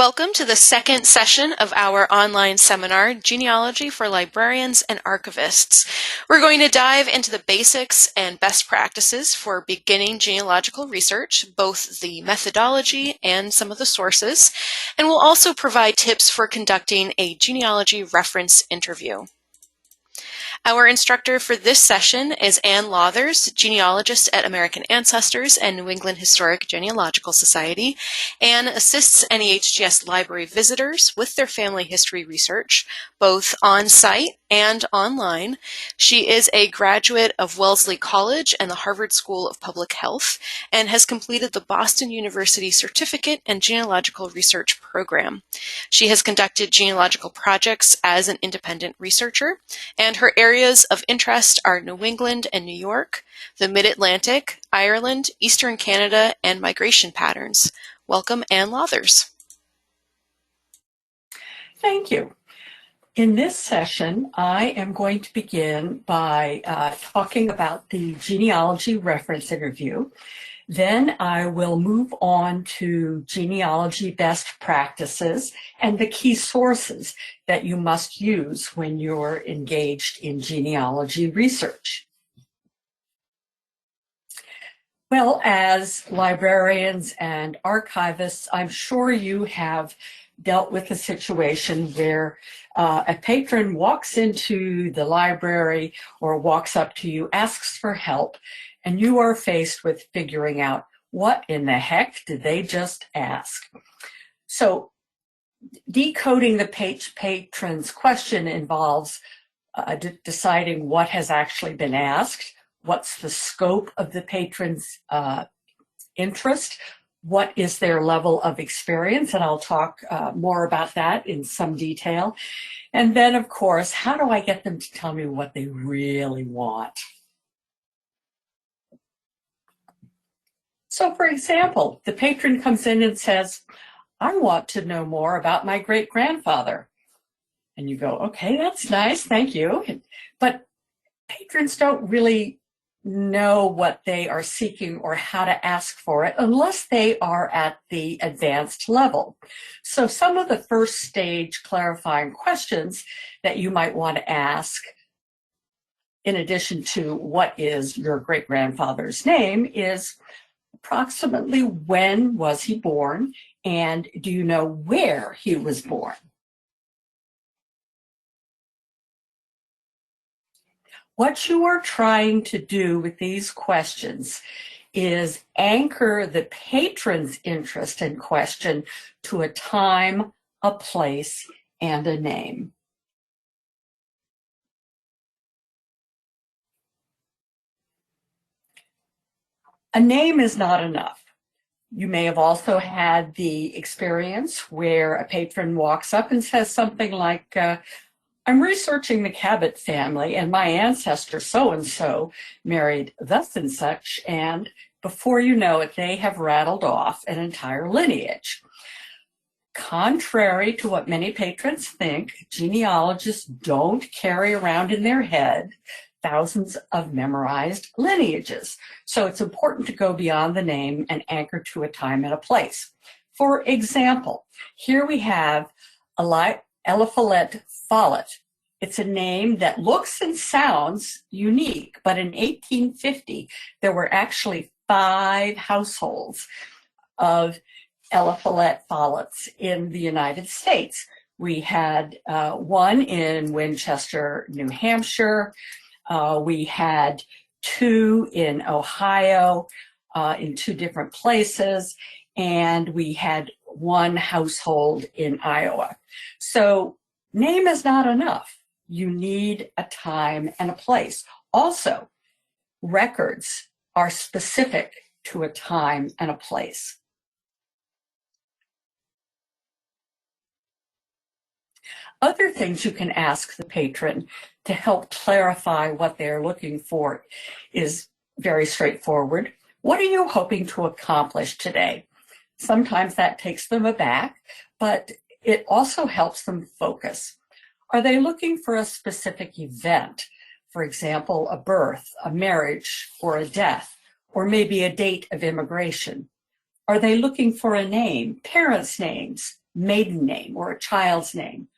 Welcome to the second session of our online seminar, Genealogy for Librarians and Archivists. We're going to dive into the basics and best practices for beginning genealogical research, both the methodology and some of the sources, and we'll also provide tips for conducting a genealogy reference interview. Our instructor for this session is Ann Lawthers, genealogist at American Ancestors and New England Historic Genealogical Society. Ann assists NEHGS library visitors with their family history research, both on-site and online. She is a graduate of Wellesley College and the Harvard School of Public Health and has completed the Boston University Certificate and Genealogical Research Program. She has conducted genealogical projects as an independent researcher, and her areas of interest are New England and New York, the Mid-Atlantic, Ireland, Eastern Canada, and migration patterns. Welcome, Ann Lawthers. Thank you. In this session, I am going to begin by talking about the genealogy reference interview. Then I will move on to genealogy best practices and the key sources that you must use when you're engaged in genealogy research. Well, as librarians and archivists, I'm sure you have dealt with a situation where a patron walks into the library or walks up to you, asks for help, and you are faced with figuring out what in the heck did they just ask. So decoding the patron's question involves deciding what has actually been asked, what's the scope of the patron's interest, what is their level of experience, and I'll talk more about that in some detail. And then, of course, how do I get them to tell me what they really want? So, for example, the patron comes in and says, I want to know more about my great-grandfather. And you go, okay, that's nice, thank you. But patrons don't really know what they are seeking or how to ask for it unless they are at the advanced level. So some of the first stage clarifying questions that you might want to ask, in addition to what is your great-grandfather's name, is approximately when was he born, and do you know where he was born? What you are trying to do with these questions is anchor the patron's interest in question to a time, a place, and a name. A name is not enough. You may have also had the experience where a patron walks up and says something like, I'm researching the Cabot family, and my ancestor so-and-so married thus and such, and before you know it, they have rattled off an entire lineage. Contrary to what many patrons think, genealogists don't carry around in their head thousands of memorized lineages. So it's important to go beyond the name and anchor to a time and a place. For example, here we have Eliphalet Follett. It's a name that looks and sounds unique, but in 1850, there were actually 5 households of Eliphalet Folletts in the United States. We had one in Winchester, New Hampshire. We had 2 in Ohio, in 2 different places, and we had 1 household in Iowa. So name is not enough. You need a time and a place. Also, records are specific to a time and a place. Other things you can ask the patron to help clarify what they're looking for is very straightforward. What are you hoping to accomplish today? Sometimes that takes them aback, but it also helps them focus. Are they looking for a specific event? For example, a birth, a marriage, or a death, or maybe a date of immigration? Are they looking for a name, parents' names, maiden name or a child's name?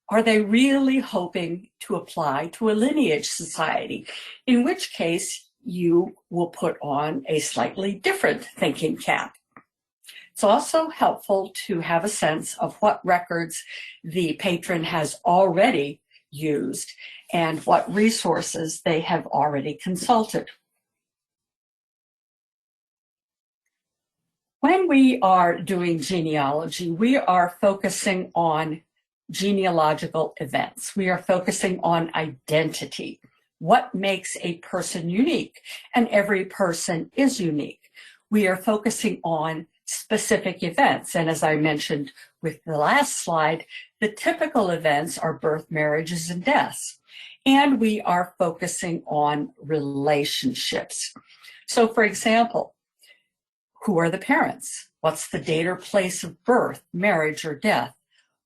Are they really hoping to apply to a lineage society? In which case, you will put on a slightly different thinking cap. It's also helpful to have a sense of what records the patron has already used and what resources they have already consulted. When we are doing genealogy, we are focusing on genealogical events. We are focusing on identity. What makes a person unique? And every person is unique. We are focusing on specific events. And as I mentioned with the last slide, the typical events are birth, marriages, and deaths. And we are focusing on relationships. So for example, who are the parents? What's the date or place of birth, marriage, or death?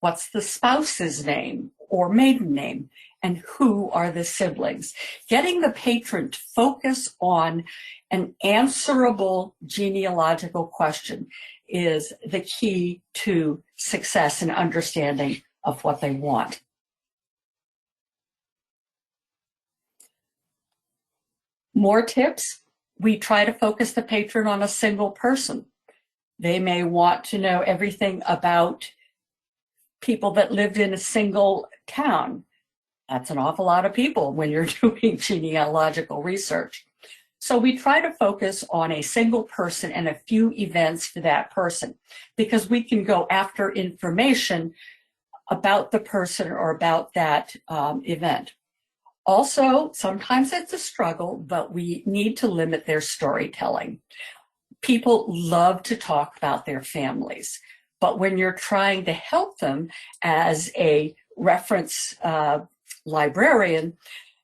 What's the spouse's name or maiden name? And who are the siblings? Getting the patron to focus on an answerable genealogical question is the key to success and understanding of what they want. More tips. We try to focus the patron on a single person. They may want to know everything about people that lived in a single town. That's an awful lot of people when you're doing genealogical research. So we try to focus on a single person and a few events for that person, because we can go after information about the person or about that event. Also, sometimes it's a struggle, but we need to limit their storytelling. People love to talk about their families, but when you're trying to help them as a reference librarian,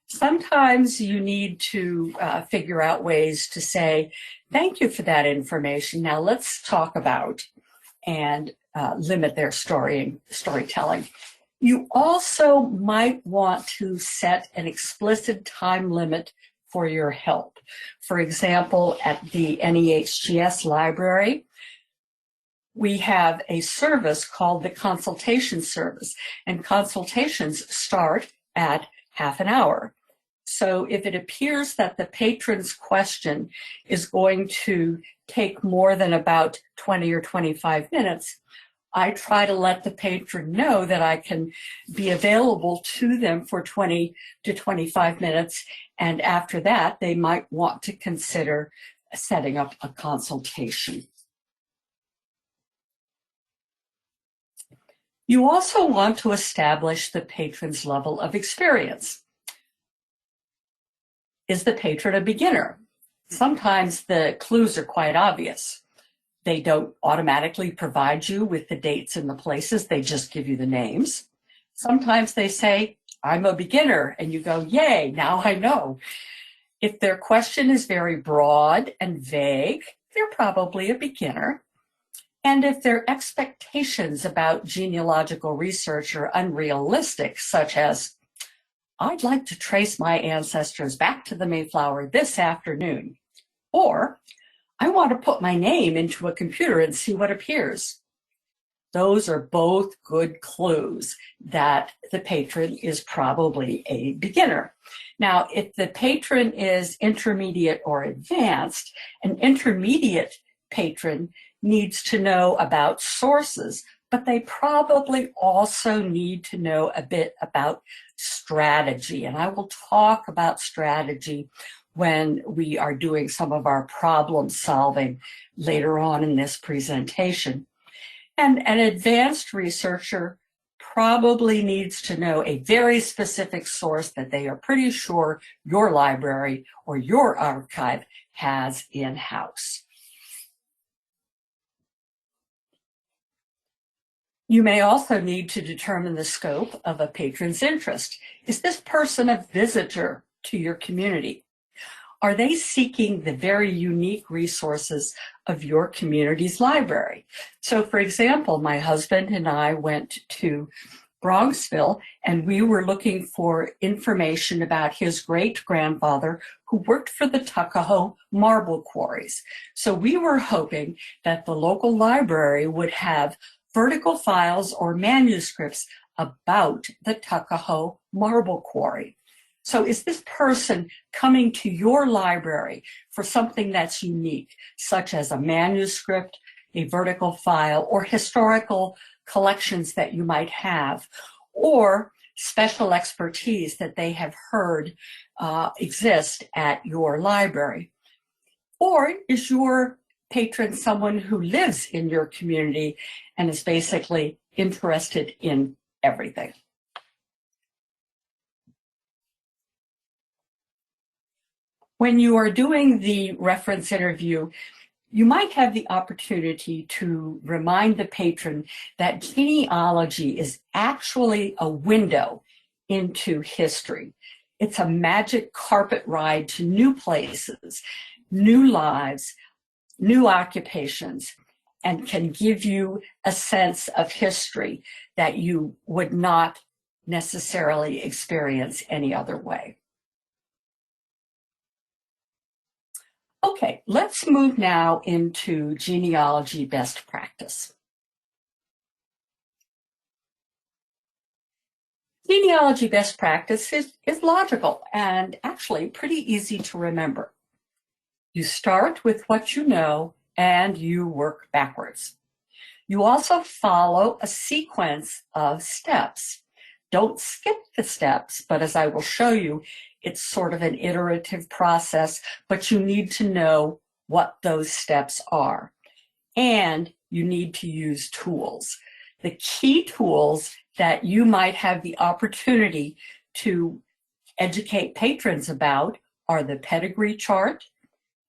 sometimes you need to figure out ways to say, thank you for that information. Now let's talk about and limit their storytelling. You also might want to set an explicit time limit for your help. For example, at the NEHGS library, we have a service called the consultation service, and consultations start at half an hour. So if it appears that the patron's question is going to take more than about 20 or 25 minutes, I try to let the patron know that I can be available to them for 20 to 25 minutes. And after that, they might want to consider setting up a consultation. You also want to establish the patron's level of experience. Is the patron a beginner? Sometimes the clues are quite obvious. They don't automatically provide you with the dates and the places, they just give you the names. Sometimes they say, I'm a beginner, and you go, yay, now I know. If their question is very broad and vague, they're probably a beginner. And if their expectations about genealogical research are unrealistic, such as, I'd like to trace my ancestors back to the Mayflower this afternoon, or I want to put my name into a computer and see what appears. Those are both good clues that the patron is probably a beginner. Now, if the patron is intermediate or advanced, an intermediate patron needs to know about sources, but they probably also need to know a bit about strategy. And I will talk about strategy when we are doing some of our problem solving later on in this presentation. And an advanced researcher probably needs to know a very specific source that they are pretty sure your library or your archive has in-house. You may also need to determine the scope of a patron's interest. Is this person a visitor to your community? Are they seeking the very unique resources of your community's library? So for example, my husband and I went to Bronxville and we were looking for information about his great-grandfather who worked for the Tuckahoe marble quarries. So we were hoping that the local library would have vertical files or manuscripts about the Tuckahoe marble quarry. So is this person coming to your library for something that's unique, such as a manuscript, a vertical file, or historical collections that you might have, or special expertise that they have heard exist at your library? Or is your patron someone who lives in your community and is basically interested in everything? When you are doing the reference interview, you might have the opportunity to remind the patron that genealogy is actually a window into history. It's a magic carpet ride to new places, new lives, new occupations, and can give you a sense of history that you would not necessarily experience any other way. Okay, let's move now into genealogy best practice. Genealogy best practice is logical and actually pretty easy to remember. You start with what you know and you work backwards. You also follow a sequence of steps. Don't skip the steps, but as I will show you, it's sort of an iterative process, but you need to know what those steps are. And you need to use tools. The key tools that you might have the opportunity to educate patrons about are the pedigree chart,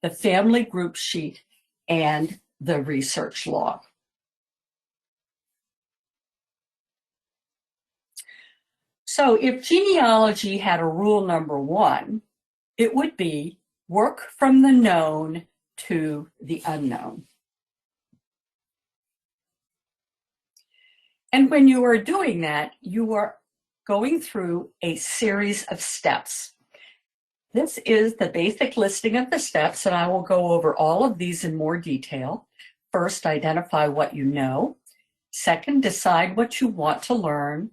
the family group sheet, and the research log. So if genealogy had a rule number one, it would be work from the known to the unknown. And when you are doing that, you are going through a series of steps. This is the basic listing of the steps, and I will go over all of these in more detail. First, identify what you know. Second, decide what you want to learn.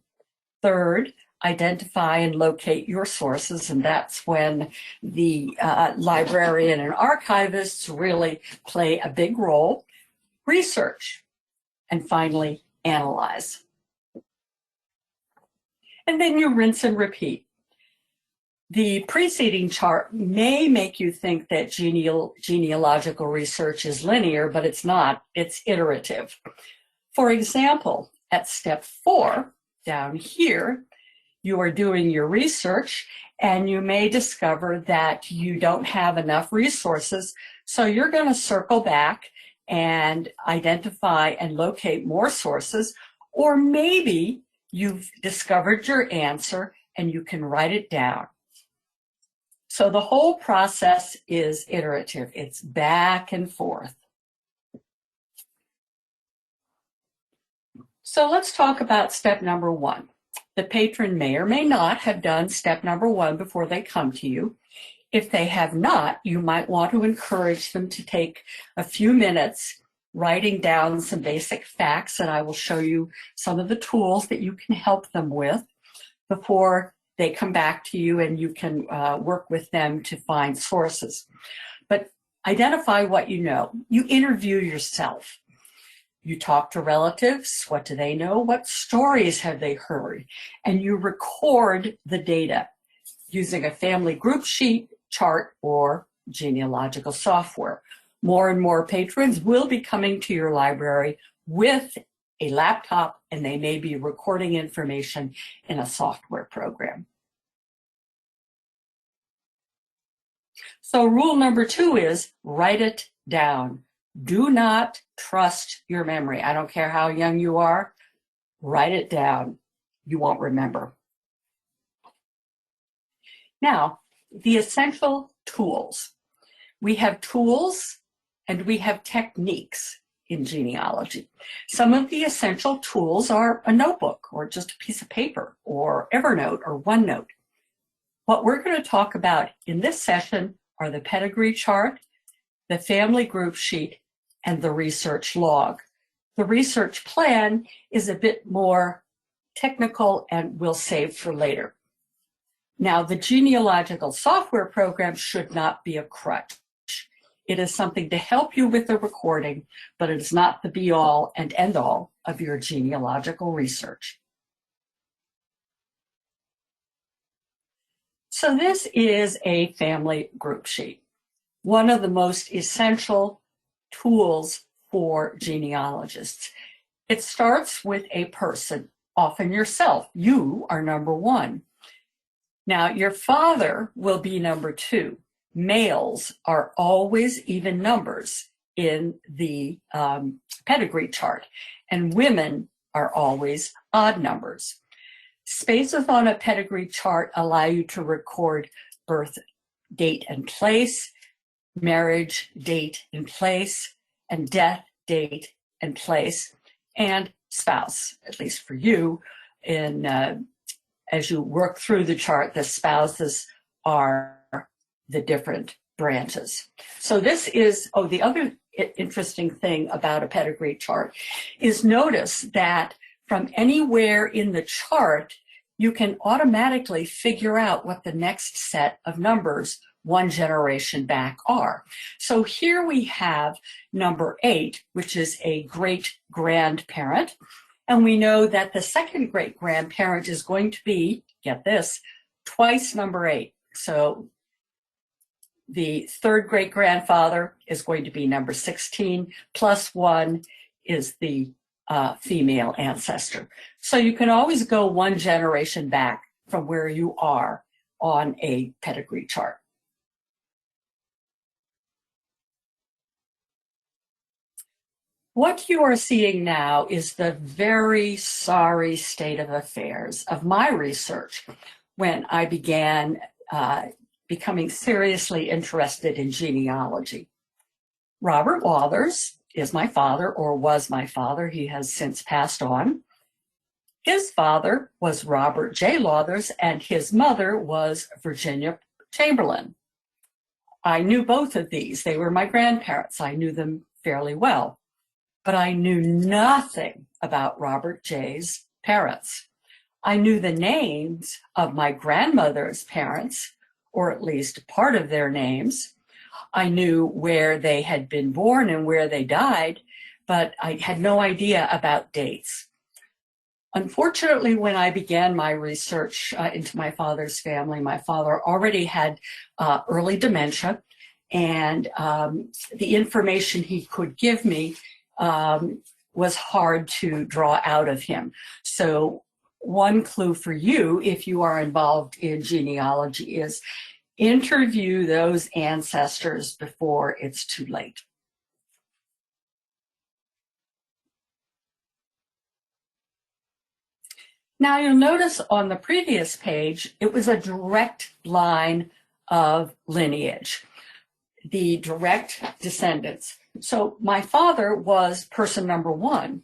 Third, identify and locate your sources, and that's when the librarian and archivists really play a big role. Research, and finally, analyze. And then you rinse and repeat. The preceding chart may make you think that genealogical research is linear, but it's not. It's iterative. For example, at step 4, down here, you are doing your research and you may discover that you don't have enough resources. So you're going to circle back and identify and locate more sources, or maybe you've discovered your answer and you can write it down. So the whole process is iterative. It's back and forth. So let's talk about step number 1. The patron may or may not have done step number 1 before they come to you. If they have not, you might want to encourage them to take a few minutes writing down some basic facts, and I will show you some of the tools that you can help them with before they come back to you, and you can work with them to find sources. But identify what you know. You interview yourself. You talk to relatives. What do they know? What stories have they heard? And you record the data using a family group sheet, chart, or genealogical software. More and more patrons will be coming to your library with a laptop, and they may be recording information in a software program. So rule number 2 is write it down. Do not trust your memory. I don't care how young you are, write it down. You won't remember. Now, the essential tools. We have tools and we have techniques in genealogy. Some of the essential tools are a notebook or just a piece of paper or Evernote or OneNote. What we're going to talk about in this session are the pedigree chart, the family group sheet, and the research log. The research plan is a bit more technical and we'll save for later. Now, the genealogical software program should not be a crutch. It is something to help you with the recording, but it is not the be-all and end-all of your genealogical research. So this is a family group sheet, one of the most essential tools for genealogists. It starts with a person, often yourself. You are number one. Now, your father will be number two. Males are always even numbers in the pedigree chart, and women are always odd numbers. Spaces on a pedigree chart allow you to record birth date and place, marriage date and place, and death date and place, and spouse, at least for you. As you work through the chart, the spouses are the different branches. So this is, the other interesting thing about a pedigree chart is notice that from anywhere in the chart, you can automatically figure out what the next set of numbers one generation back are. So here we have number 8, which is a great-grandparent. And we know that the second great-grandparent is going to be, get this, twice number 8. So the third great-grandfather is going to be number 16, plus 1 is the female ancestor. So you can always go one generation back from where you are on a pedigree chart. What you are seeing now is the very sorry state of affairs of my research when I began becoming seriously interested in genealogy. Robert Lawthers is my father, or was my father. He has since passed on. His father was Robert J. Lawthers, and his mother was Virginia Chamberlain. I knew both of these. They were my grandparents. I knew them fairly well. But I knew nothing about Robert J.'s parents. I knew the names of my grandmother's parents, or at least part of their names. I knew where they had been born and where they died, but I had no idea about dates. Unfortunately, when I began my research into my father's family, my father already had early dementia, and the information he could give me was hard to draw out of him. So one clue for you, if you are involved in genealogy, is interview those ancestors before it's too late. Now you'll notice on the previous page, it was a direct line of lineage, the direct descendants. So my father was person number 1,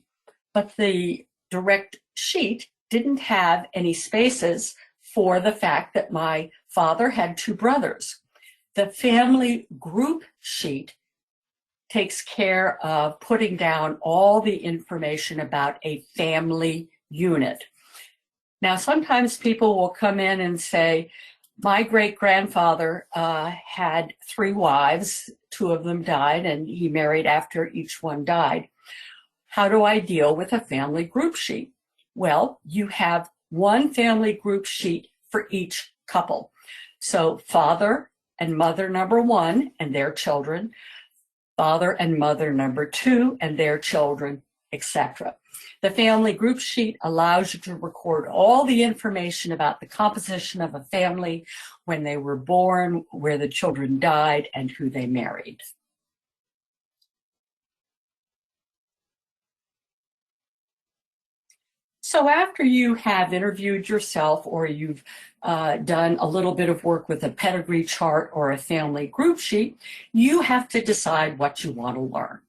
but the direct sheet didn't have any spaces for the fact that my father had 2 brothers. The family group sheet takes care of putting down all the information about a family unit. Now, sometimes people will come in and say, my great-grandfather had 3 wives, 2 of them died, and he married after each one died. How do I deal with a family group sheet? Well, you have one family group sheet for each couple. So father and mother number 1 and their children, father and mother number 2 and their children, etc. The family group sheet allows you to record all the information about the composition of a family, when they were born, where the children died, and who they married. So after you have interviewed yourself, or you've done a little bit of work with a pedigree chart or a family group sheet, you have to decide what you want to learn.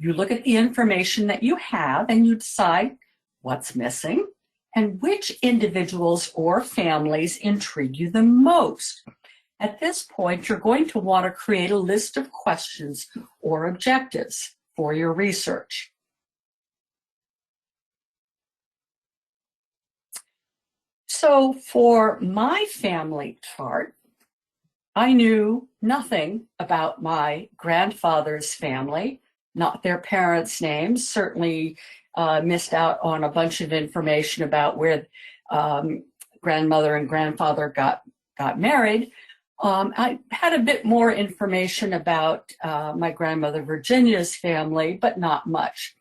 You look at the information that you have and you decide what's missing and which individuals or families intrigue you the most. At this point, you're going to want to create a list of questions or objectives for your research. So for my family chart, I knew nothing about my grandfather's family, not their parents' names, certainly missed out on a bunch of information about where grandmother and grandfather got married. I had a bit more information about my grandmother Virginia's family, but not much.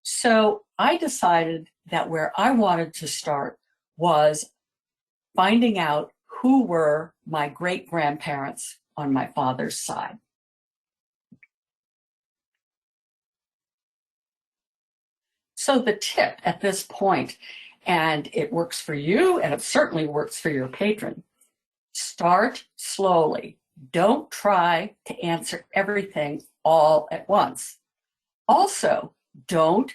So I decided that where I wanted to start was finding out who were my great-grandparents on my father's side. So the tip at this point, and it works for you, and it certainly works for your patron, start slowly. Don't try to answer everything all at once. Also, don't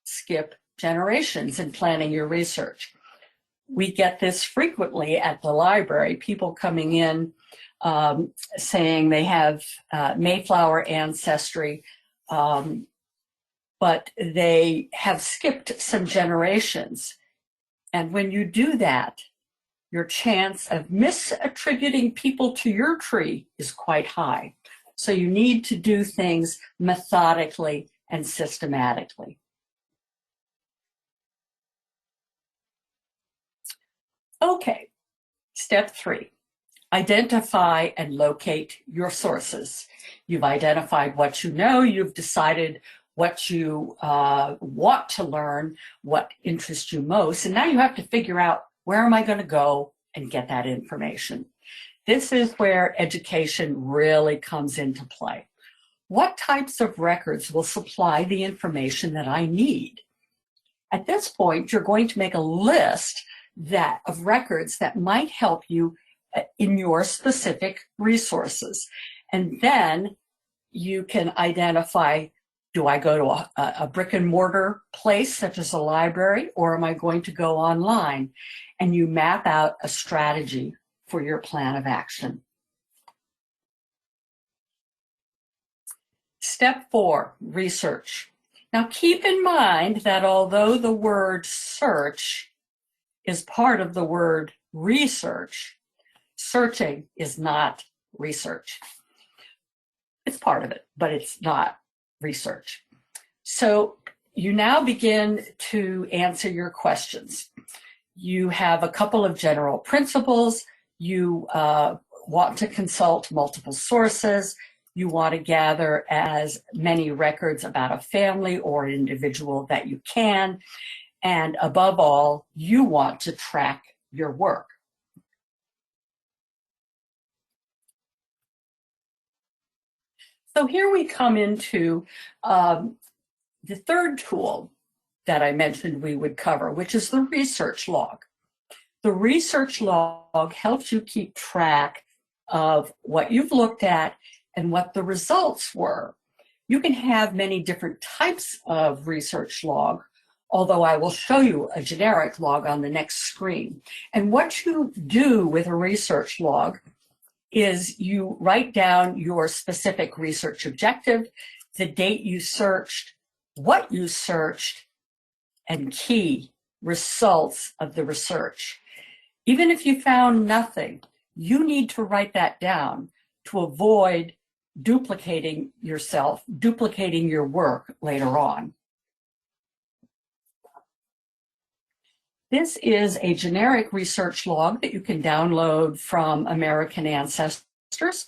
skip generations in planning your research. We get this frequently at the library, people coming in saying they have Mayflower ancestry, but they have skipped some generations. And when you do that, your chance of misattributing people to your tree is quite high. So you need to do things methodically and systematically. Okay, step 3, identify and locate your sources. You've identified what you know, you've decided what you want to learn, what interests you most, and now you have to figure out, where am I going to go and get that information? This is where education really comes into play. What types of records will supply the information that I need? At this point, you're going to make a list of records that might help you in your specific resources. And then you can identify, do I go to a brick and mortar place such as a library, or am I going to go online? And you map out a strategy for your plan of action. Step 4, research. Now keep in mind that although the word search is part of the word research, searching is not research. It's part of it, but it's not research. So you now begin to answer your questions. You have a couple of general principles. You want to consult multiple sources. You want to gather as many records about a family or an individual that you can. And above all, you want to track your work. So here we come into the third tool that I mentioned we would cover, which is the research log. The research log helps you keep track of what you've looked at and what the results were. You can have many different types of research log, although I will show you a generic log on the next screen. And what you do with a research log is you write down your specific research objective, the date you searched, what you searched, and key results of the research. Even if you found nothing, you need to write that down to avoid duplicating yourself, duplicating your work later on. This is a generic research log that you can download from American Ancestors.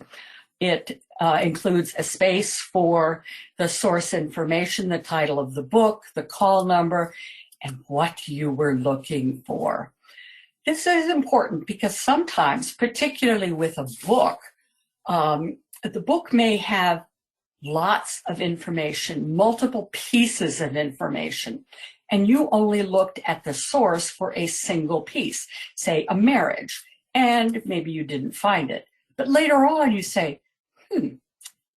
It includes a space for the source information, the title of the book, the call number, and what you were looking for. This is important because sometimes, particularly with a book, the book may have lots of information, multiple pieces of information, and you only looked at the source for a single piece, say a marriage, and maybe you didn't find it. But later on you say,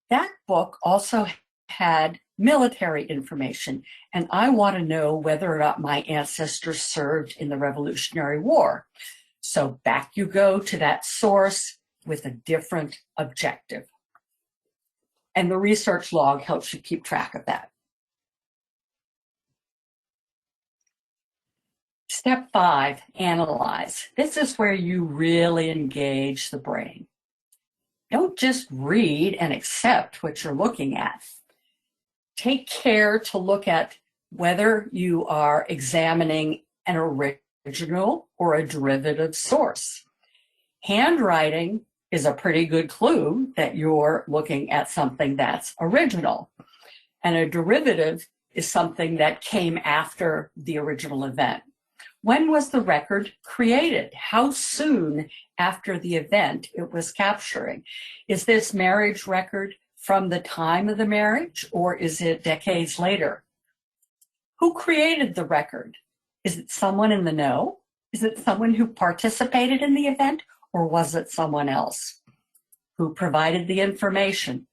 that book also had military information, and I want to know whether or not my ancestors served in the Revolutionary War. So back you go to that source with a different objective. And the research log helps you keep track of that. Step 5, analyze. This is where you really engage the brain. Don't just read and accept what you're looking at. Take care to look at whether you are examining an original or a derivative source. Handwriting is a pretty good clue that you're looking at something that's original. And a derivative is something that came after the original event. When was the record created? How soon after the event it was capturing? Is this marriage record from the time of the marriage, or is it decades later? Who created the record? Is it someone in the know? Is it someone who participated in the event, or was it someone else who provided the information?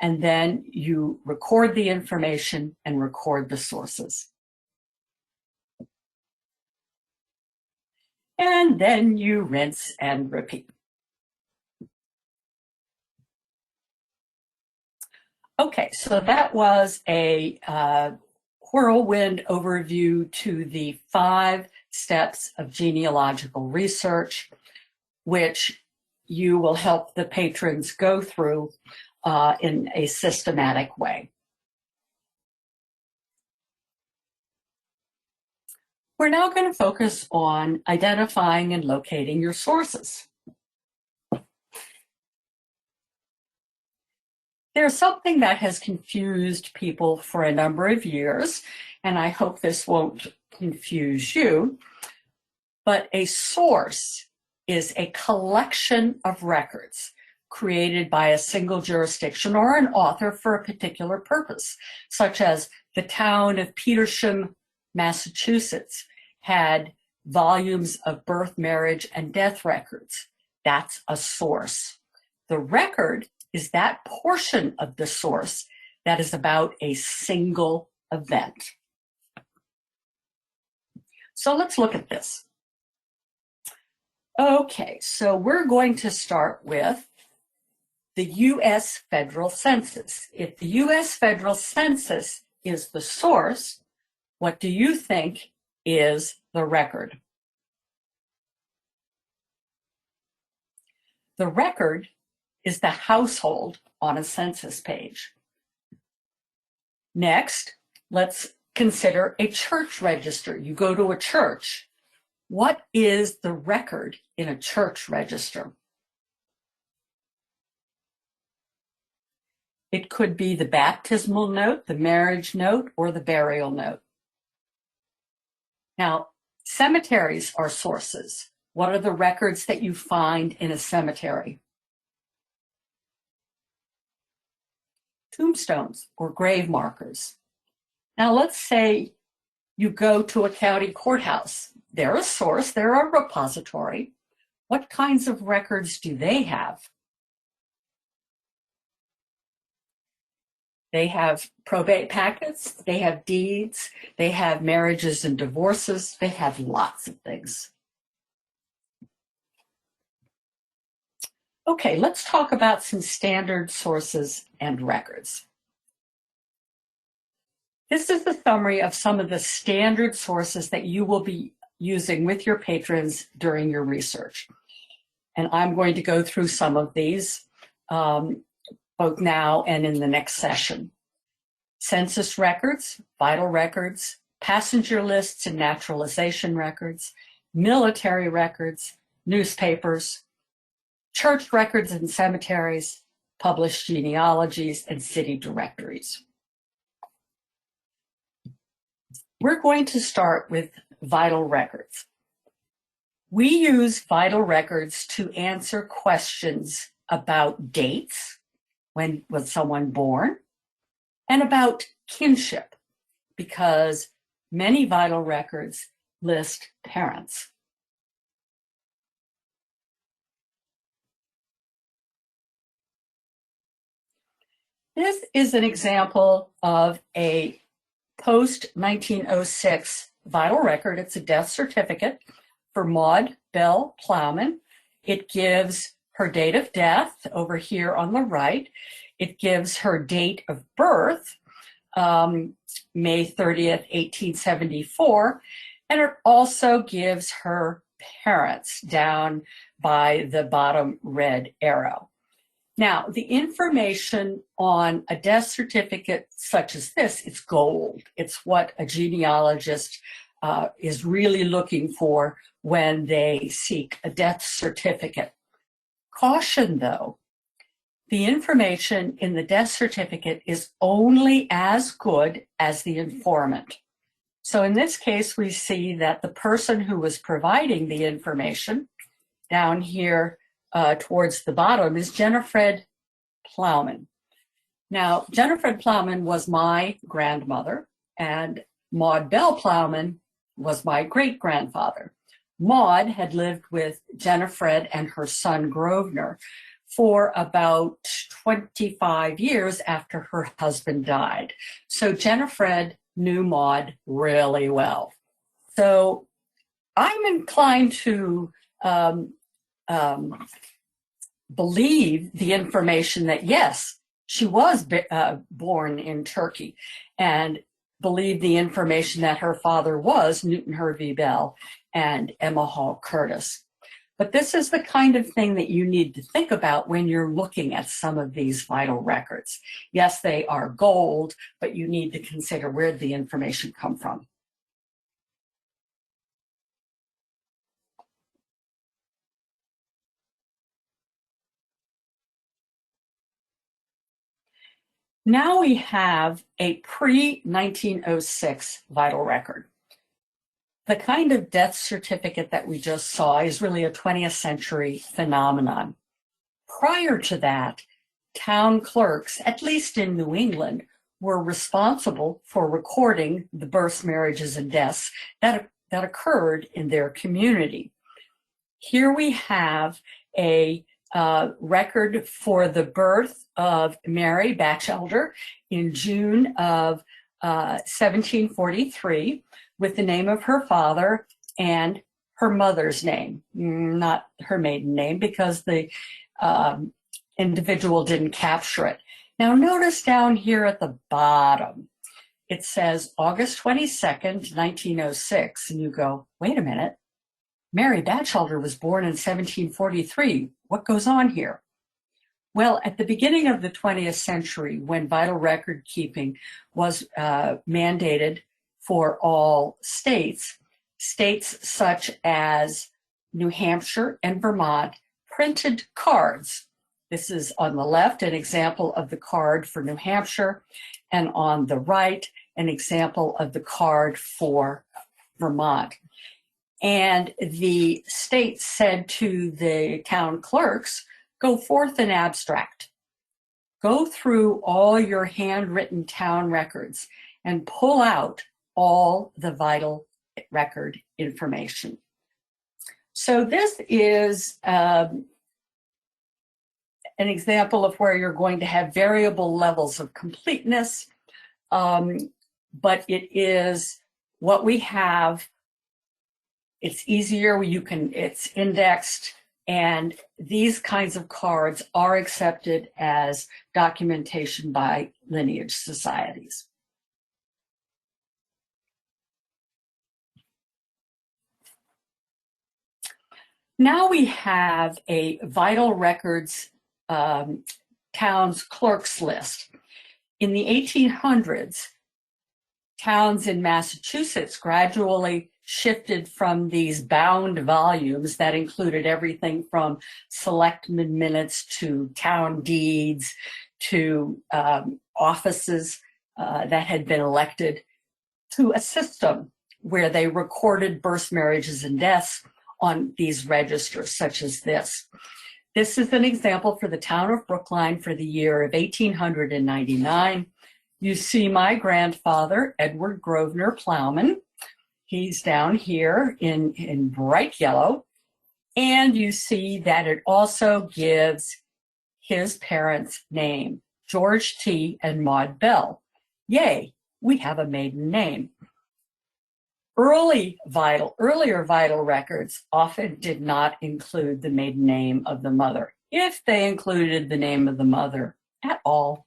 And then you record the information and record the sources. And then you rinse and repeat. Okay, so that was a whirlwind overview to the 5 steps of genealogical research, which you will help the patrons go through in a systematic way. We're now going to focus on identifying and locating your sources. There's something that has confused people for a number of years, and I hope this won't confuse you, but a source is a collection of records created by a single jurisdiction or an author for a particular purpose, such as the town of Petersham, Massachusetts, had volumes of birth, marriage, and death records. That's a source. The record is that portion of the source that is about a single event. So let's look at this. Okay, so we're going to start with the U.S. federal census. If the U.S. federal census is the source, what do you think is the record? The record is the household on a census page. Next, let's consider a church register. You go to a church. What is the record in a church register? It could be the baptismal note, the marriage note, or the burial note. Now, cemeteries are sources. What are the records that you find in a cemetery? Tombstones or grave markers. Now, let's say you go to a county courthouse. They're a source, they're a repository. What kinds of records do they have? They have probate packets, they have deeds, they have marriages and divorces, they have lots of things. Okay, let's talk about some standard sources and records. This is the summary of some of the standard sources that you will be using with your patrons during your research. And I'm going to go through some of these both now and in the next session. Census records, vital records, passenger lists and naturalization records, military records, newspapers, church records and cemeteries, published genealogies, and city directories. We're going to start with vital records. We use vital records to answer questions about dates, when was someone born, and about kinship, because many vital records list parents. This is an example of a post-1906 vital record. It's a death certificate for Maud Bell Plowman. It gives her date of death over here on the right. It gives her date of birth, May 30th, 1874. And it also gives her parents down by the bottom red arrow. Now, the information on a death certificate such as this, it's gold. It's what a genealogist is really looking for when they seek a death certificate. Caution, though, the information in the death certificate is only as good as the informant. So in this case, we see that the person who was providing the information down here towards the bottom is Jennifer Plowman. Now, Jennifer Plowman was my grandmother, and Maud Bell Plowman was my great-grandfather. Maud had lived with Jennifer and her son Grosvenor for about 25 years after her husband died. So Jennifer knew Maud really well. So I'm inclined to believe the information that, yes, she was born in Turkey, and believe the information that her father was Newton Hervey Bell and Emma Hall Curtis. But this is the kind of thing that you need to think about when you're looking at some of these vital records. Yes, they are gold, but you need to consider where did the information come from. Now we have a pre-1906 vital record. The kind of death certificate that we just saw is really a 20th century phenomenon. Prior to that, town clerks, at least in New England, were responsible for recording the births, marriages, and deaths that occurred in their community. Here we have a record for the birth of Mary Batchelder in June of 1743 with the name of her father and her mother's name, not her maiden name, because the individual didn't capture it. Now notice down here at the bottom, it says August 22nd, 1906, and you go, wait a minute, Mary Batchelder was born in 1743. What goes on here? Well, at the beginning of the 20th century, when vital record keeping was mandated for all states, states such as New Hampshire and Vermont printed cards. This is on the left, an example of the card for New Hampshire, and on the right, an example of the card for Vermont. And the state said to the town clerks, go forth and abstract. Go through all your handwritten town records and pull out all the vital record information. So this is an example of where you're going to have variable levels of completeness, but it is what we have. It's easier, it's indexed, and these kinds of cards are accepted as documentation by lineage societies. Now we have a vital records towns clerks list. In the 1800s, towns in Massachusetts gradually shifted from these bound volumes that included everything from selectmen minutes to town deeds to offices that had been elected, to a system where they recorded births, marriages, and deaths on these registers such as this. This is an example for the town of Brookline for the year of 1899. You see my grandfather, Edward Grosvenor Plowman. He's down here in bright yellow. And you see that it also gives his parents' name, George T. and Maud Bell. Yay, we have a maiden name. Earlier vital records often did not include the maiden name of the mother, if they included the name of the mother at all.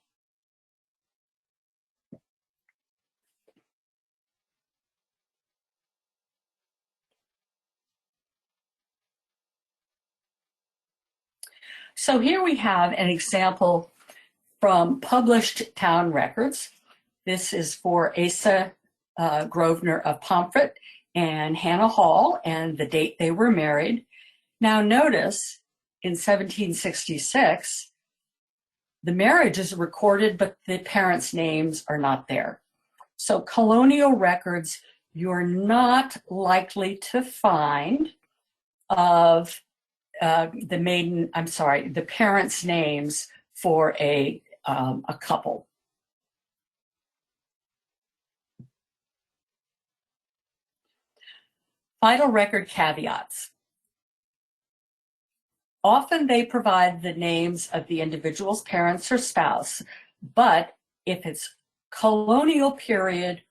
So here we have an example from published town records. This is for Asa Grosvenor of Pomfret and Hannah Hall and the date they were married. Now notice in 1766, the marriage is recorded, but the parents' names are not there. So colonial records, you're not likely to find of the parents' names for a couple. Vital record caveats. Often they provide the names of the individual's parents or spouse, but if it's colonial period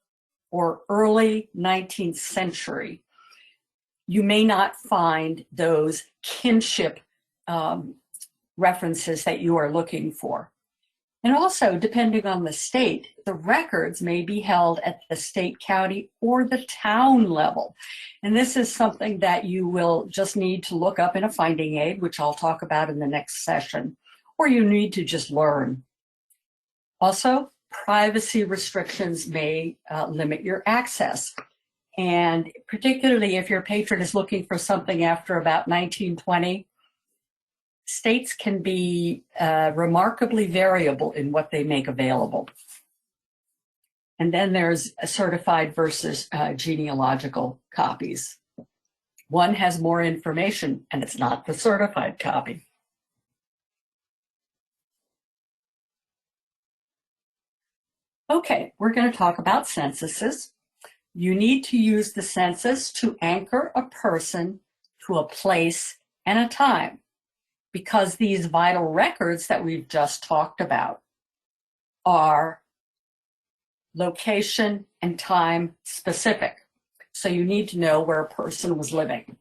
or early 19th century, you may not find those kinship references that you are looking for. And also, depending on the state, the records may be held at the state, county, or the town level. And this is something that you will just need to look up in a finding aid, which I'll talk about in the next session, or you need to just learn. Also, privacy restrictions may limit your access. And particularly if your patron is looking for something after about 1920, states can be remarkably variable in what they make available. And then there's a certified versus genealogical copies. One has more information, and it's not the certified copy. Okay, we're going to talk about censuses. You need to use the census to anchor a person to a place and a time, because these vital records that we've just talked about are location and time specific. So you need to know where a person was living.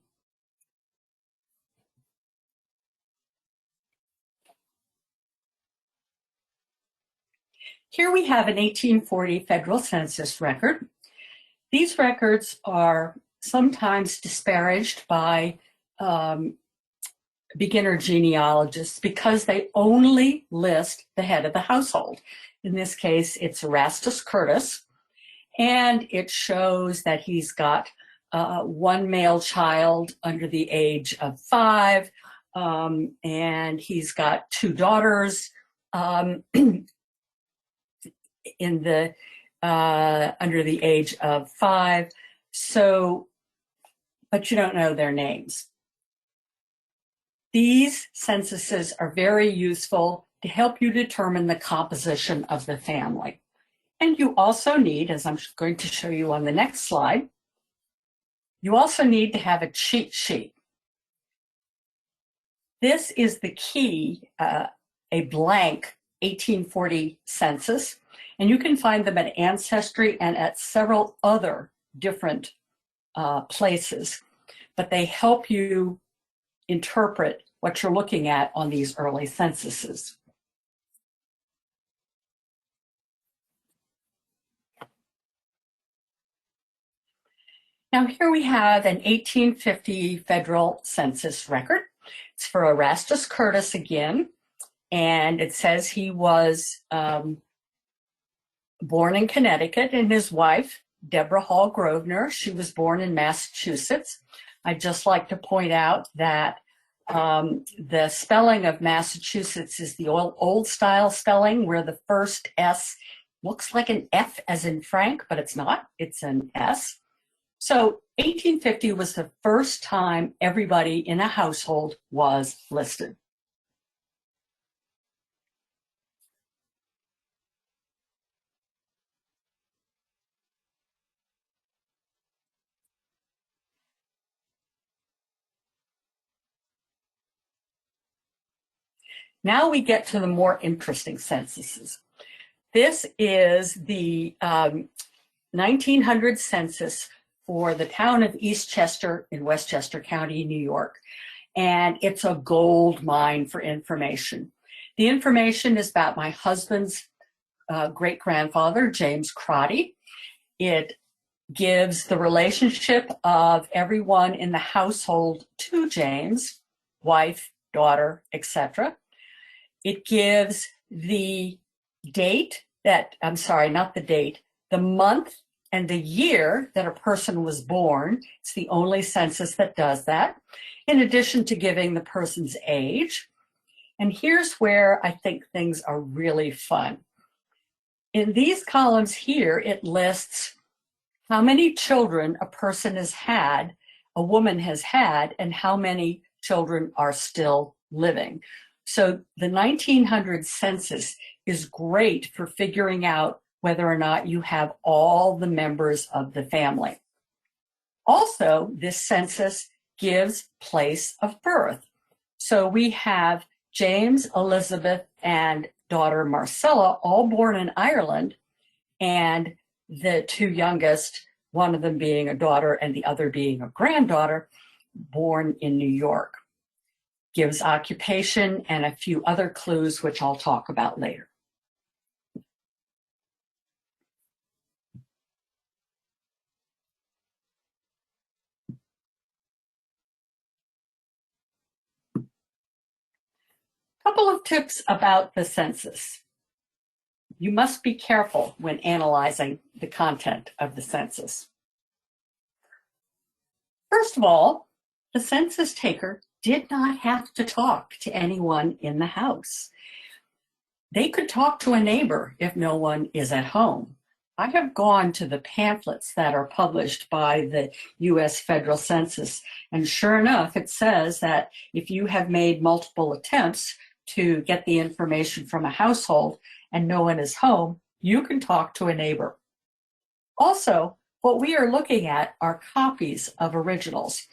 Here we have an 1840 federal census record. These records are sometimes disparaged by beginner genealogists because they only list the head of the household. In this case, it's Erastus Curtis, and it shows that he's got one male child under the age of 5, and he's got 2 daughters in the under the age of 5. So, but you don't know their names. These censuses are very useful to help you determine the composition of the family. And you also need, as I'm going to show you on the next slide, you also need to have a cheat sheet. This is the key, a blank 1840 census, and you can find them at Ancestry and at several other different places, but they help you interpret what you're looking at on these early censuses. Now here we have an 1850 federal census record. It's for Erastus Curtis again, and it says he was born in Connecticut, and his wife, Deborah Hall Grosvenor, she was born in Massachusetts. I'd just like to point out that the spelling of Massachusetts is the old style spelling, where the first S looks like an F as in Frank, but it's not, it's an S. So 1850 was the first time everybody in a household was listed. Now we get to the more interesting censuses. This is the 1900 census for the town of Eastchester in Westchester County, New York. And it's a gold mine for information. The information is about my husband's great-grandfather, James Crotty. It gives the relationship of everyone in the household to James, wife, daughter, etc. It gives the date not the date, the month and the year that a person was born. It's the only census that does that, in addition to giving the person's age. And here's where I think things are really fun. In these columns here, it lists how many children a person has had, a woman has had, and how many children are still living. So the 1900 census is great for figuring out whether or not you have all the members of the family. Also, this census gives place of birth. So we have James, Elizabeth, and daughter Marcella, all born in Ireland, and the two youngest, one of them being a daughter and the other being a granddaughter, born in New York. Gives occupation and a few other clues, which I'll talk about later. Couple of tips about the census. You must be careful when analyzing the content of the census. First of all, the census taker did not have to talk to anyone in the house. They could talk to a neighbor if no one is at home. I have gone to the pamphlets that are published by the U.S. Federal Census, and sure enough, it says that if you have made multiple attempts to get the information from a household and no one is home, you can talk to a neighbor. Also, what we are looking at are copies of originals.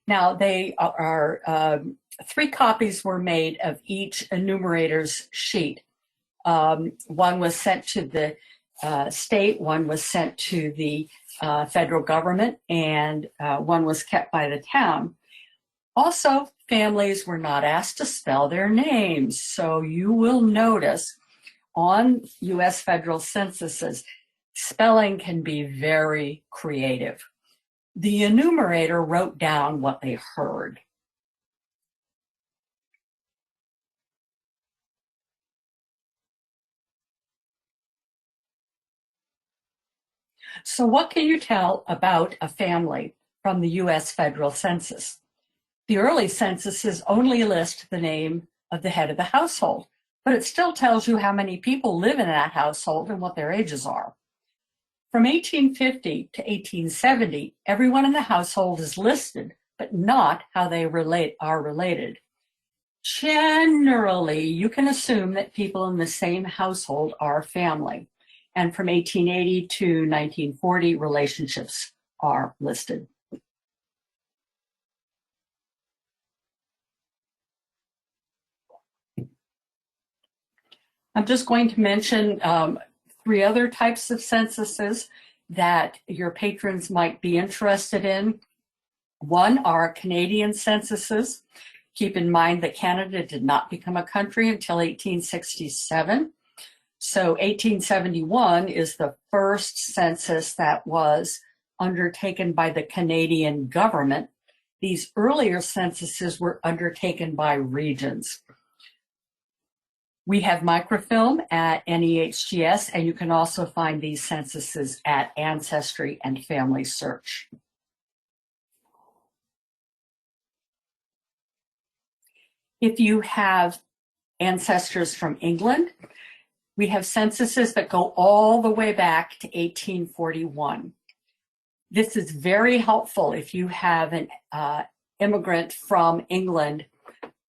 Now, they are 3 copies were made of each enumerator's sheet. One was sent to the state, one was sent to the federal government, and one was kept by the town. Also, families were not asked to spell their names, so you will notice on U.S. federal censuses, spelling can be very creative. The enumerator wrote down what they heard. So what can you tell about a family from the U.S. federal census? The early censuses only list the name of the head of the household, but it still tells you how many people live in that household and what their ages are. From 1850 to 1870, everyone in the household is listed, but not how they are related. Generally, you can assume that people in the same household are family. And from 1880 to 1940, relationships are listed. I'm just going to mention 3 other types of censuses that your patrons might be interested in. One are Canadian censuses. Keep in mind that Canada did not become a country until 1867. So 1871 is the first census that was undertaken by the Canadian government. These earlier censuses were undertaken by regions. We have microfilm at NEHGS, and you can also find these censuses at Ancestry and Family Search. If you have ancestors from England, we have censuses that go all the way back to 1841. This is very helpful if you have an immigrant from England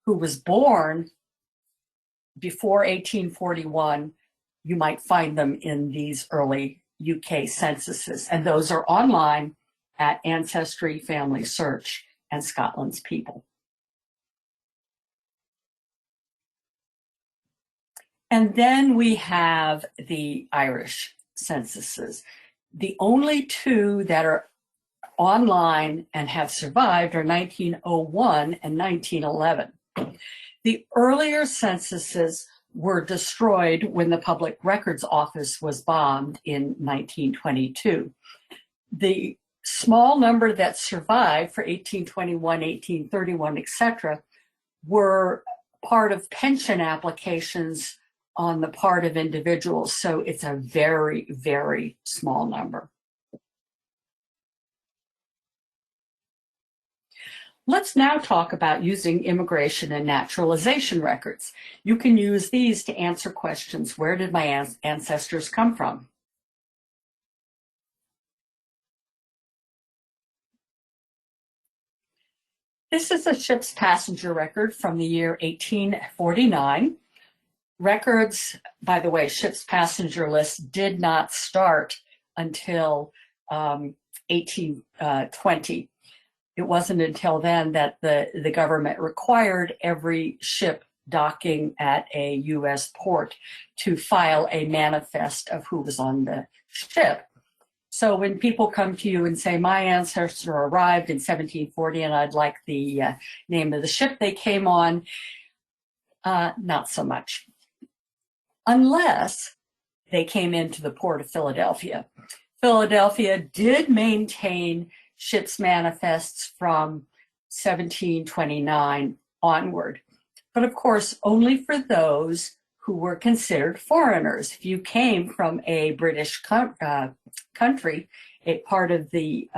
who was born before 1841. You might find them in these early UK censuses, and those are online at Ancestry, Family Search, and Scotland's People. And then we have the Irish censuses. The only 2 that are online and have survived are 1901 and 1911. The earlier censuses were destroyed when the Public Records Office was bombed in 1922. The small number that survived for 1821, 1831, etc., were part of pension applications on the part of individuals. So it's a very, very small number. Let's now talk about using immigration and naturalization records. You can use these to answer questions. Where did my ancestors come from? This is a ship's passenger record from the year 1849. Records, by the way, ship's passenger list did not start until 1820. It wasn't until then that the government required every ship docking at a U.S. port to file a manifest of who was on the ship. So when people come to you and say, my ancestor arrived in 1740 and I'd like the name of the ship they came on, not so much. Unless they came into the port of Philadelphia. Philadelphia did maintain ships' manifests from 1729 onward, but of course only for those who were considered foreigners. If you came from a British country, a part of the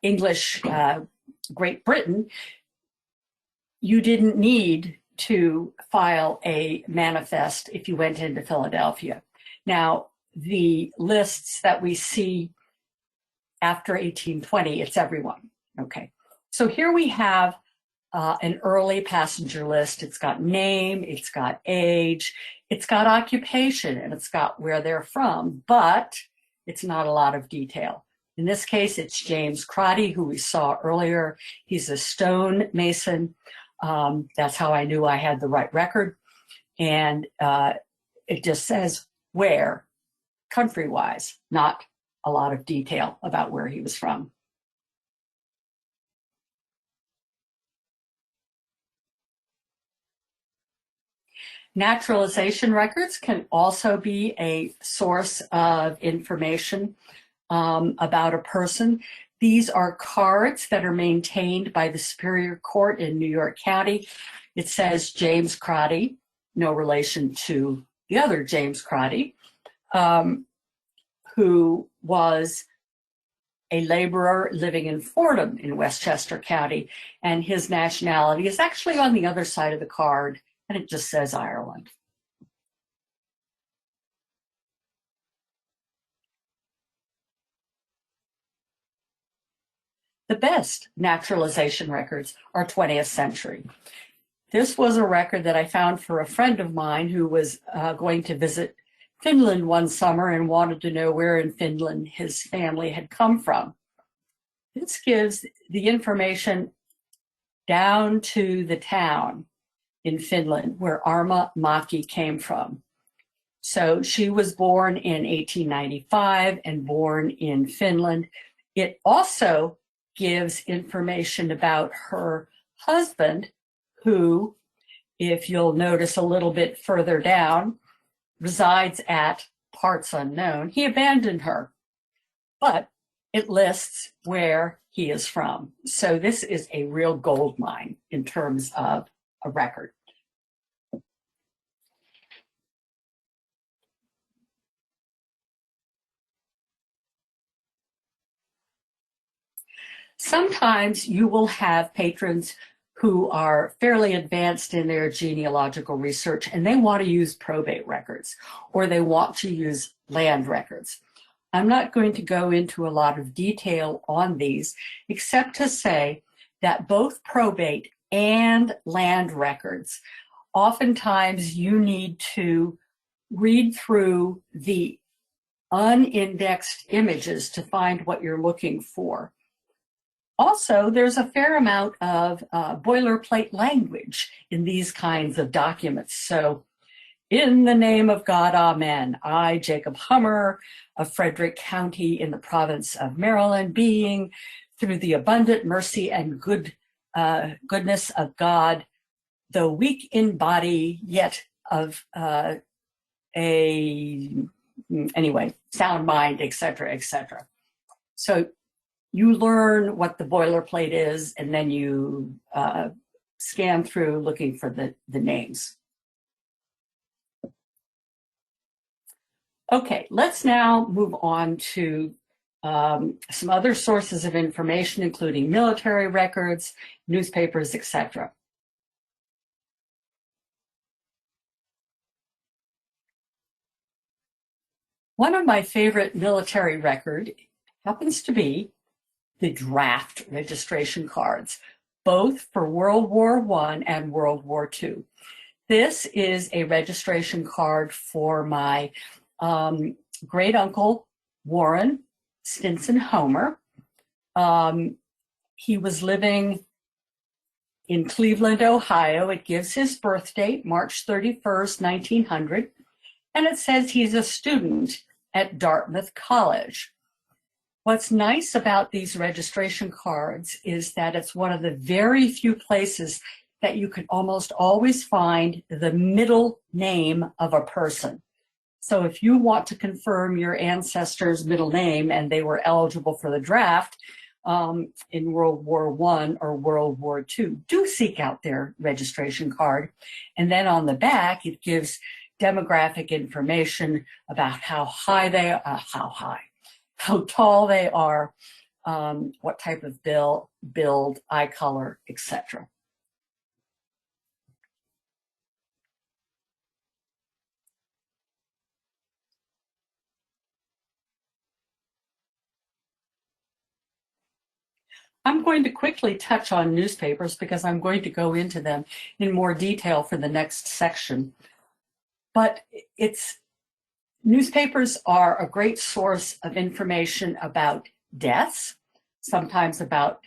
English Great Britain, you didn't need to file a manifest if you went into Philadelphia. Now, the lists that we see after 1820, it's everyone. Okay, so here we have an early passenger list. It's got name, it's got age, it's got occupation, and it's got where they're from, but it's not a lot of detail. In this case, it's James Crotty, who we saw earlier. He's a stone mason. That's how I knew I had the right record. And it just says where, country-wise, not a lot of detail about where he was from. Naturalization records can also be a source of information about a person. These are cards that are maintained by the Superior Court in New York County. It says James Crotty, no relation to the other James Crotty, who was a laborer living in Fordham in Westchester County, and his nationality is actually on the other side of the card, and it just says Ireland. The best naturalization records are 20th century. This was a record that I found for a friend of mine who was going to visit Finland one summer and wanted to know where in Finland his family had come from. This gives the information down to the town in Finland where Arma Maki came from. So she was born in 1895 and born in Finland. It also gives information about her husband, who, if you'll notice a little bit further down, resides at parts unknown. He abandoned her, but it lists where he is from. So this is a real gold mine in terms of a record. Sometimes you will have patrons who are fairly advanced in their genealogical research and they want to use probate records or they want to use land records. I'm not going to go into a lot of detail on these, except to say that both probate and land records, oftentimes you need to read through the unindexed images to find what you're looking for. Also, there's a fair amount of boilerplate language in these kinds of documents. So, in the name of God, amen. I, Jacob Hummer of Frederick County in the province of Maryland, being through the abundant mercy and goodness of God, though weak in body, yet of anyway, sound mind, etc., etc. So you learn what the boilerplate is, and then you scan through looking for the names. Okay, let's now move on to some other sources of information, including military records, newspapers, etc. One of my favorite military record happens to be the draft registration cards, both for World War I and World War II. This is a registration card for my great uncle, Warren Stinson Homer. He was living in Cleveland, Ohio. It gives his birth date, March 31st, 1900. And it says he's a student at Dartmouth College. What's nice about these registration cards is that it's one of the very few places that you can almost always find the middle name of a person. So if you want to confirm your ancestor's middle name and they were eligible for the draft in World War I or World War II, do seek out their registration card. And then on the back, it gives demographic information about how tall they are, what type of build, eye color, etc. I'm going to quickly touch on newspapers because I'm going to go into them in more detail for the next section. But newspapers are a great source of information about deaths, sometimes about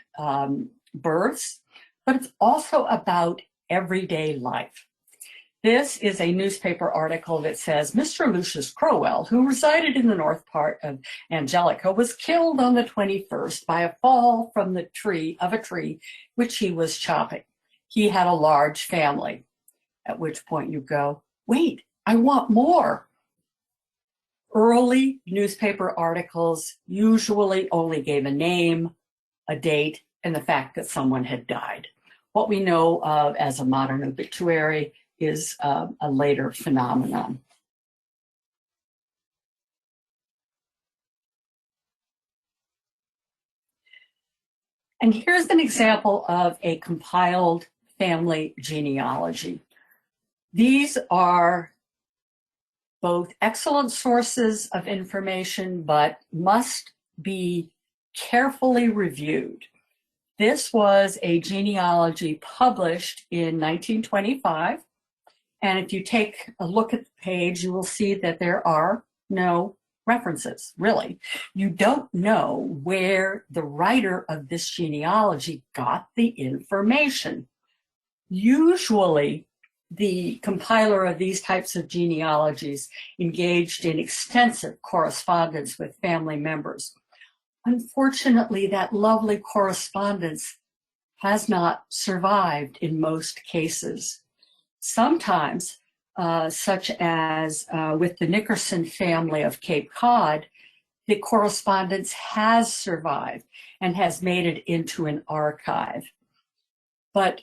births, but it's also about everyday life. This is a newspaper article that says Mr. Lucius Crowell, who resided in the north part of Angelica, was killed on the 21st by a fall from the tree which he was chopping. He had a large family, at which point you go, wait, I want more. Early newspaper articles usually only gave a name, a date, and the fact that someone had died. What we know of as a modern obituary is a later phenomenon. And here's an example of a compiled family genealogy. These are both excellent sources of information, but must be carefully reviewed. This was a genealogy published in 1925. And if you take a look at the page, you will see that there are no references, really. You don't know where the writer of this genealogy got the information. Usually, the compiler of these types of genealogies engaged in extensive correspondence with family members. Unfortunately, that lovely correspondence has not survived in most cases. Sometimes, such as with the Nickerson family of Cape Cod, the correspondence has survived and has made it into an archive. But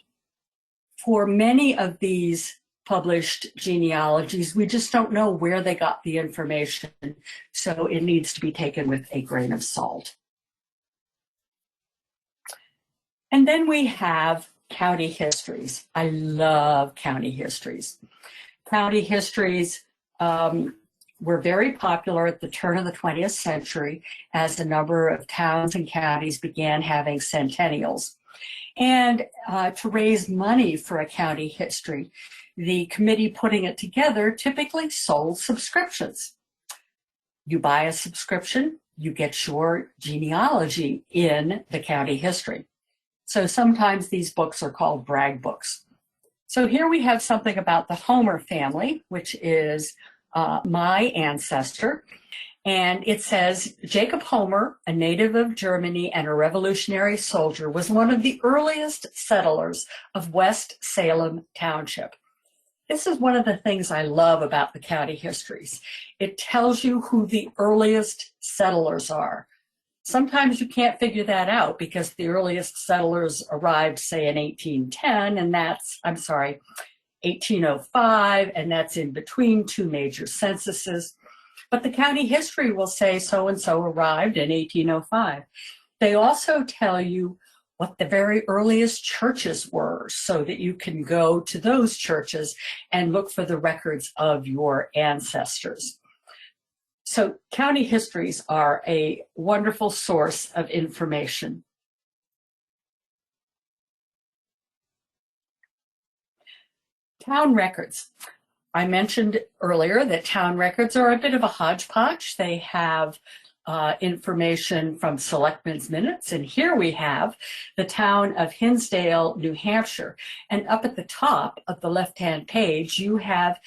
for many of these published genealogies, we just don't know where they got the information, so it needs to be taken with a grain of salt. And then we have county histories. I love county histories. County histories were very popular at the turn of the 20th century as a number of towns and counties began having centennials. And to raise money for a county history, the committee putting it together typically sold subscriptions. You buy a subscription, you get your genealogy in the county history. So sometimes these books are called brag books. So here we have something about the Homer family, which is my ancestor. And it says, Jacob Homer, a native of Germany and a Revolutionary soldier, was one of the earliest settlers of West Salem Township. This is one of the things I love about the county histories. It tells you who the earliest settlers are. Sometimes you can't figure that out because the earliest settlers arrived, say, in 1810, and that's, 1805, and that's in between two major censuses. But the county history will say so-and-so arrived in 1805. They also tell you what the very earliest churches were so that you can go to those churches and look for the records of your ancestors. So county histories are a wonderful source of information. Town records. I mentioned earlier that town records are a bit of a hodgepodge. They have information from selectmen's minutes, and here we have the town of Hinsdale, New Hampshire. And up at the top of the left-hand page, you have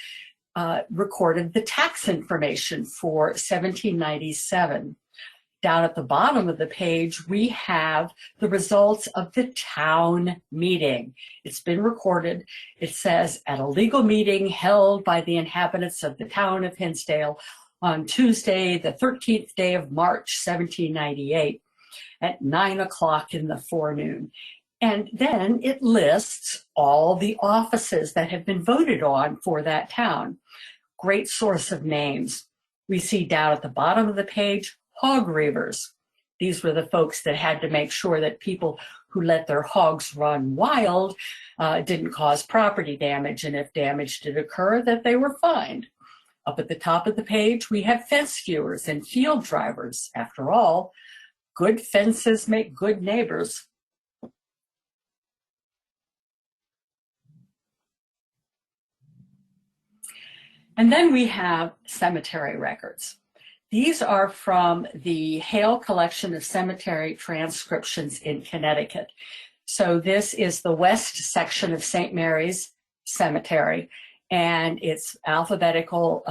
recorded the tax information for 1797. Down at the bottom of the page, we have the results of the town meeting. It's been recorded. It says, at a legal meeting held by the inhabitants of the town of Hinsdale on Tuesday, the 13th day of March, 1798, at 9 o'clock in the forenoon. And then it lists all the offices that have been voted on for that town. Great source of names. We see down at the bottom of the page, hog reavers. These were the folks that had to make sure that people who let their hogs run wild didn't cause property damage, and if damage did occur, that they were fined. Up at the top of the page, we have fence viewers and field drivers. After all, good fences make good neighbors. And then we have cemetery records. These are from the Hale collection of cemetery transcriptions in Connecticut. So this is the west section of St. Mary's Cemetery, and it's alphabetical,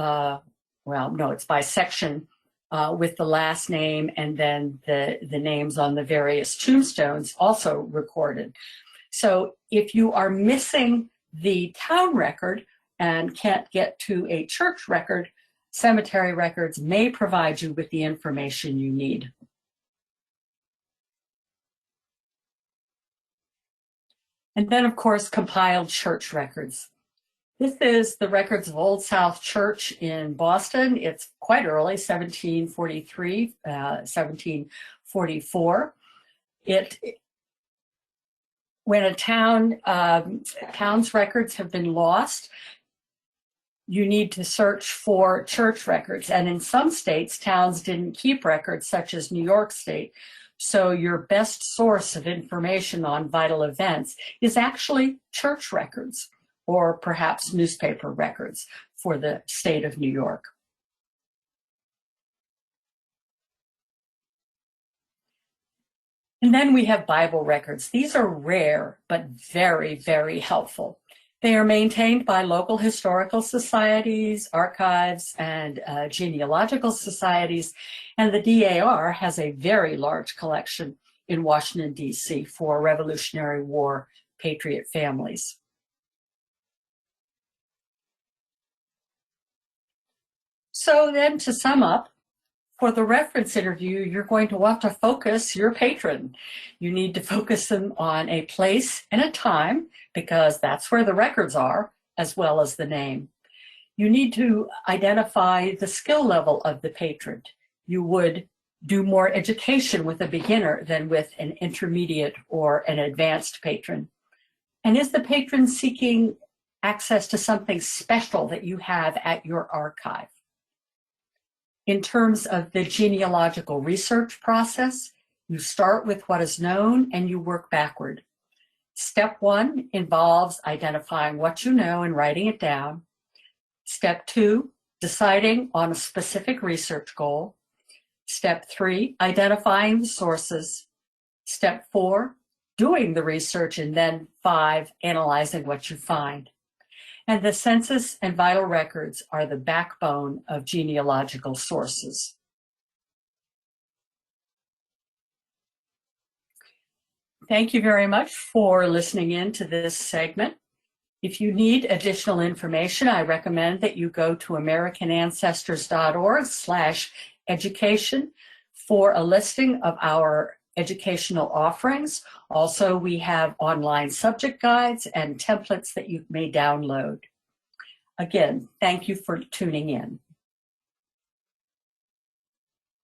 it's by section with the last name and then the names on the various tombstones also recorded. So if you are missing the town record and can't get to a church record, cemetery records may provide you with the information you need. And then, of course, compiled church records. This is the records of Old South Church in Boston. It's quite early, 1743, 1744. When a town's records have been lost, you need to search for church records. And in some states, towns didn't keep records, such as New York State. So your best source of information on vital events is actually church records, or perhaps newspaper records for the state of New York. And then we have Bible records. These are rare, but very, very helpful. They are maintained by local historical societies, archives, and genealogical societies, and the DAR has a very large collection in Washington, D.C. for Revolutionary War patriot families. So then, to sum up, for the reference interview, you're going to want to focus your patron. You need to focus them on a place and a time, because that's where the records are, as well as the name. You need to identify the skill level of the patron. You would do more education with a beginner than with an intermediate or an advanced patron. And is the patron seeking access to something special that you have at your archive? In terms of the genealogical research process, you start with what is known and you work backward. Step 1 involves identifying what you know and writing it down. Step 2, deciding on a specific research goal. Step 3, identifying the sources. Step 4, doing the research, and then 5, analyzing what you find. And the census and vital records are the backbone of genealogical sources. Thank you very much for listening in to this segment. If you need additional information, I recommend that you go to AmericanAncestors.org/education for a listing of our educational offerings. Also, we have online subject guides and templates that you may download. Again, thank you for tuning in.